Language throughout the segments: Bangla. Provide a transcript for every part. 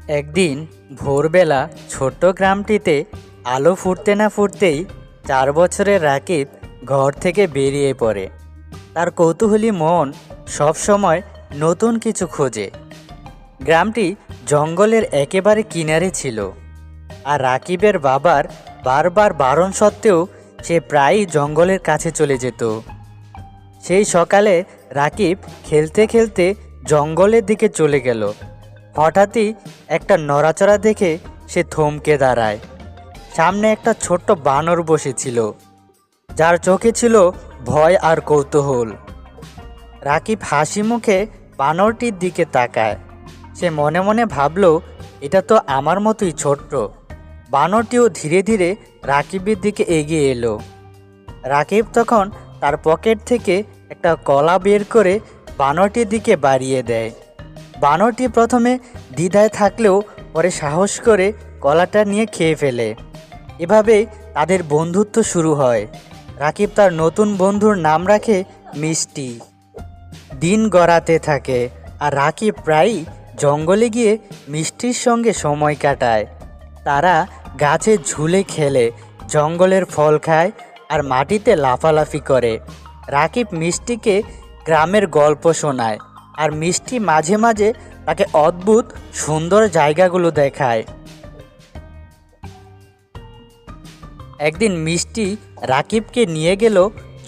একদিন ভোরবেলা ছোট্ট গ্রামটিতে আলো ফুটতে না ফুটতেই 4 বছরের রাকিব ঘর থেকে বেরিয়ে পড়ে। তার কৌতূহলী মন সব সময় নতুন কিছু খোঁজে। গ্রামটি জঙ্গলের একেবারে কিনারে ছিল, আর রাকিবের বাবার বারবার বারণ সত্ত্বেও সে প্রায়ই জঙ্গলের কাছে চলে যেত। সেই সকালে রাকিব খেলতে খেলতে জঙ্গলের দিকে চলে গেল। হঠাৎই একটা নড়াচড়া দেখে সে থমকে দাঁড়ায়। সামনে একটা ছোট্ট বানর বসেছিল, যার চোখে ছিল ভয় আর কৌতূহল। রাকিব হাসি মুখে বানরটির দিকে তাকায়। সে মনে মনে ভাবল, এটা তো আমার মতোই ছোট্ট। বানরটিও ধীরে ধীরে রাকিবের দিকে এগিয়ে এলো। রাকিব তখন তার পকেট থেকে একটা কলা বের করে বানরটির দিকে বাড়িয়ে দেয়। বানরটি প্রথমে দ্বিধায় থাকলেও পরে সাহস করে কলাটা নিয়ে খেয়ে ফেলে। এভাবেই তাদের বন্ধুত্ব শুরু হয়। রাকিব তার নতুন বন্ধুর নাম রাখে মিষ্টি। দিন গড়াতে থাকে, আর রাকিব প্রায়ই জঙ্গলে গিয়ে মিষ্টির সঙ্গে সময় কাটায়। তারা গাছে ঝুলে খেলে, জঙ্গলের ফল খায় আর মাটিতে লাফালাফি করে। রাকিব মিষ্টিকে গ্রামের গল্প শোনায়, আর মিষ্টি মাঝে মাঝে তাকে অদ্ভুত সুন্দর জায়গাগুলো দেখায়। একদিন মিষ্টি রাকিবকে নিয়ে গেল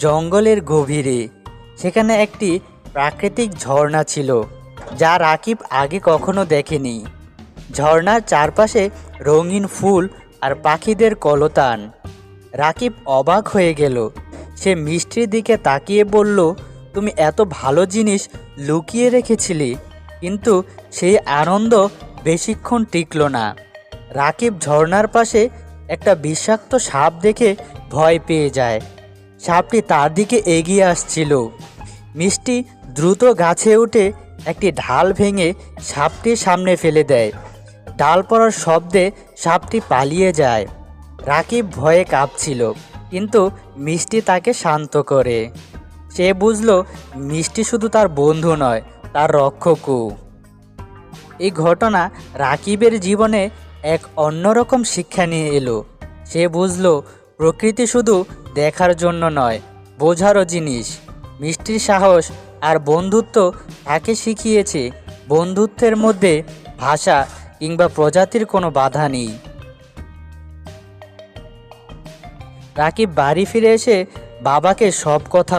জঙ্গলের গভীরে। সেখানে একটি প্রাকৃতিক ঝর্ণা ছিল, যা রাকিব আগে কখনো দেখেনি। ঝর্ণার চারপাশে রঙিন ফুল আর পাখিদের কলতান। রাকিব অবাক হয়ে গেল। সে মিষ্টির দিকে তাকিয়ে বলল, তুমি এত ভালো জিনিস লুকিয়ে রেখেছিলে। কিন্তু সেই আনন্দ বেশিক্ষণ টিকল না। রাকিব ঝর্ণার পাশে একটা বিষাক্ত সাপ দেখে ভয় পেয়ে যায়। সাপটি তার দিকে এগিয়ে আসছিল। মিষ্টি দ্রুত গাছে উঠে একটি ঢাল ভেঙে সাপটির সামনে ফেলে দেয়। ডাল পড়ার শব্দে সাপটি পালিয়ে যায়। রাকিব ভয়ে কাঁপছিল, কিন্তু মিষ্টি তাকে শান্ত করে। সে বুঝল, মিষ্টি শুধু তার বন্ধু নয়, তার রক্ষকও। এই ঘটনা রাকিবের জীবনে এক অন্যরকম শিক্ষা নিয়ে এলো। সে বুঝল, প্রকৃতি শুধু দেখার জন্য নয়, বোঝারও জিনিস। মিষ্টির সাহস আর বন্ধুত্ব তাকে শিখিয়েছে, বন্ধুত্বের মধ্যে ভাষা কিংবা প্রজাতির কোনো বাধা নেই। রাকিব বাড়ি ফিরে এসে বাবাকে সব কথা